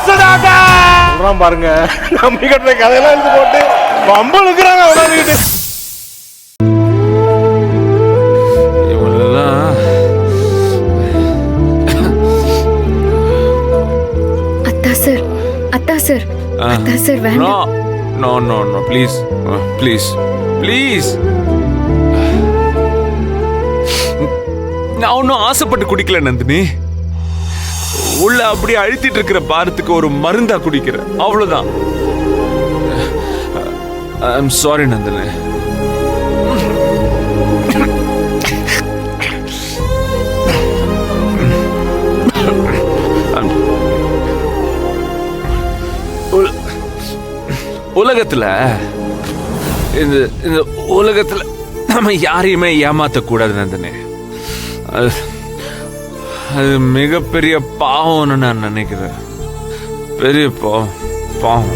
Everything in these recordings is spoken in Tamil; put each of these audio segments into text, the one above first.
சொல்றான் பாருங்க. நம்பி கட்டுற கதையெல்லாம் எடுத்து போட்டு ரொம்ப இருக்கிறாங்க உடனே. சார் அத்தா சார் வேண்டாம். No no no please please please. நான் ஒன்னும் ஆசைப்பட்டு குடிக்கல நந்தினி. உள்ள அப்படியே அழுத்திட்டு இருக்கிற பாரத்துக்கு ஒரு மருந்தா குடிக்கிறேன், அவ்வளவுதான். I'm sorry Nandini. உலகத்துல இந்த உலகத்துல நம்ம யாரையுமே ஏமாத்த கூடாது நந்தினி. அது மிகப்பெரிய பாவம்னு நான் நினைக்கிறேன். பெரிய பாவம்.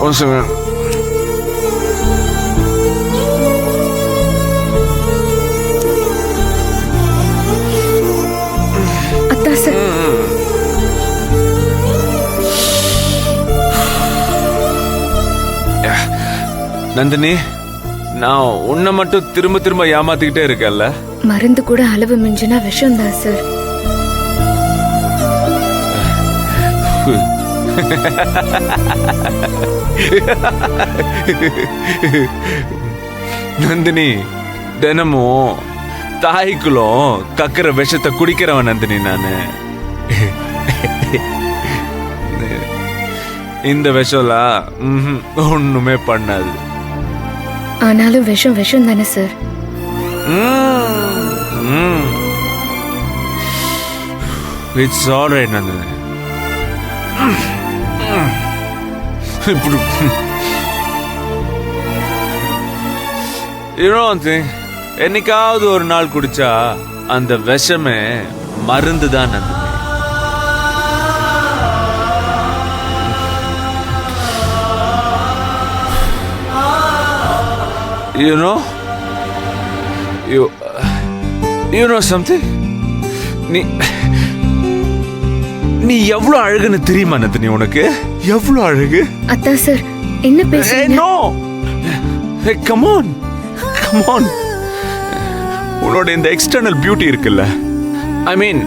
ஒரு செகண்ட். நந்தினி, நான் உன்னை மட்டும் திரும்ப திரும்ப ஏமாத்திக்கிட்டே இருக்கேன்ல. மருந்து கூட அளவு மிஞ்சினா விஷம் தான் சார். நந்தினி, தினமும் தாய்க்குள்ளும் கக்கிற விஷத்தை குடிக்கிறவன் நந்தினி நானு. இந்த விஷம்லாம் ஒண்ணுமே பண்ணாது. ஆனாலும் விஷம் தானே சார். It's alright Nandini. இப்படி என்னைக்காவது ஒரு நாள் குடிச்சா அந்த விஷமே மருந்து தான் நந்தினி. You know something? நீ எவ்வளவு அழகுன்னு தெரியுமா நந்தினி? உனக்கு எவ்வளவு அழகு. அத்தா சார் என்ன பேசுறீங்க? No. Hey, come on. உன்னோட இந்த எக்ஸ்டர்னல் பியூட்டி இருக்குல்ல, ஐ மீன்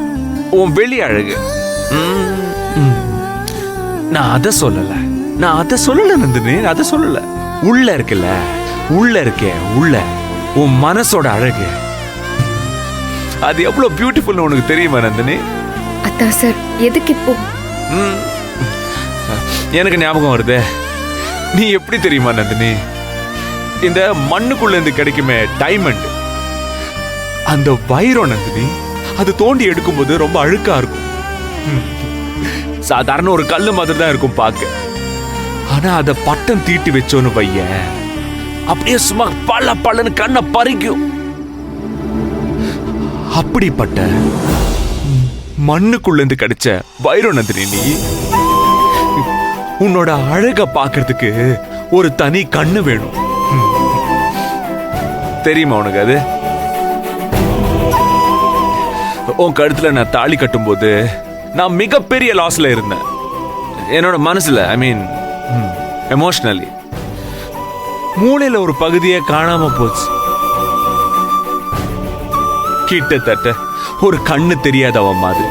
உன் வெளி அழகு, நான் அதை சொல்லல நந்தினி. அதை சொல்லல. உள்ள இருக்குல்ல, உள்ள உன் மனசோட அழகு, அது எவ்வளவு பியூட்டிஃபுல் உனக்கு தெரியுமா நந்தினி? அத்தா சார் எதுக்கு இப்போ? எனக்கு ஞாபகம் வருது. நீ எப்படி தெரியுமா நந்தினி, இந்த மண்ணுக்குள்ள இருந்து கிடைக்குமே டைமண்ட், அந்த வைரம் நந்தினி, அது தோண்டி எடுக்கும்போது ரொம்ப அழுக்கா இருக்கும். சாதாரண ஒரு கல்லு மாதிரி தான் இருக்கும் பார்க்க. ஆனா அத பட்டம் தீட்டி வச்சோன்னு வைய, அப்படியே சும்மா பல்லன்னு கண்ணை பறிக்கும். அப்படிப்பட்ட மண்ணுக்குள்ள இருந்து கிடைச்ச வைரம் நந்தினி நீ. உன்னோட அழக பாக்குறதுக்கு ஒரு தனி கண்ணு வேணும். தெரியுமா உனக்கு அது? உன் கழுத்துல நான் தாலி கட்டும் போது நான் மிகப்பெரிய லாஸ்ல இருந்தேன். என்னோட மனசுல, ஐ மீன் எமோஷனலி, மூளையில ஒரு பகுதியே காணாம போச்சு. கிட்டத்தட்ட ஒரு கண்ணு தெரியாதவ மாதிரி.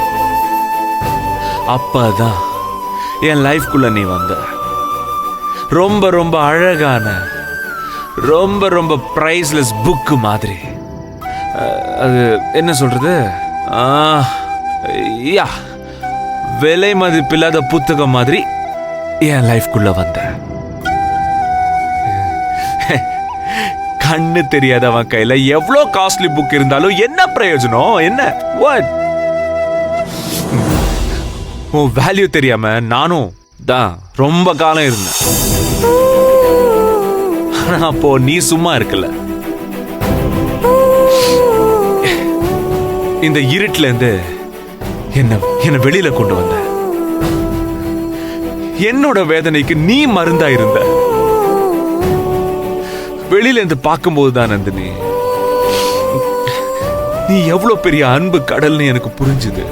அப்பதான் என் லைஃப்குள்ள நீ வந்த. ரொம்ப ரொம்ப அழகான, ரொம்ப ரொம்ப பிரைஸ்லெஸ் புக்கு மாதிரி. அது என்ன சொல்றது, யா, விலை மதிப்பில்லாத புத்தகம் மாதிரி என் லைஃப்குள்ள வந்த. கண்ணு தெரியாதவன் கையில எவ்வளோ காஸ்ட்லி புக் இருந்தாலும் என்ன பிரயோஜனம்? என்ன வாட்? உன் வேல்யூ தெரியாம நானும் தான் ரொம்ப காலம் இருந்தேன். அப்போ நீ சும்மா இருக்கல. இந்த இருட்டுல இருந்து என்ன வெளியில கொண்டு வந்த. என்னோட வேதனைக்கு நீ மருந்தா இருந்த. வெளியில இருந்து பார்க்கும்போது தான் நந்தினி நீ எவ்வளவு பெரிய அன்பு கடல்னு எனக்கு புரிஞ்சுது.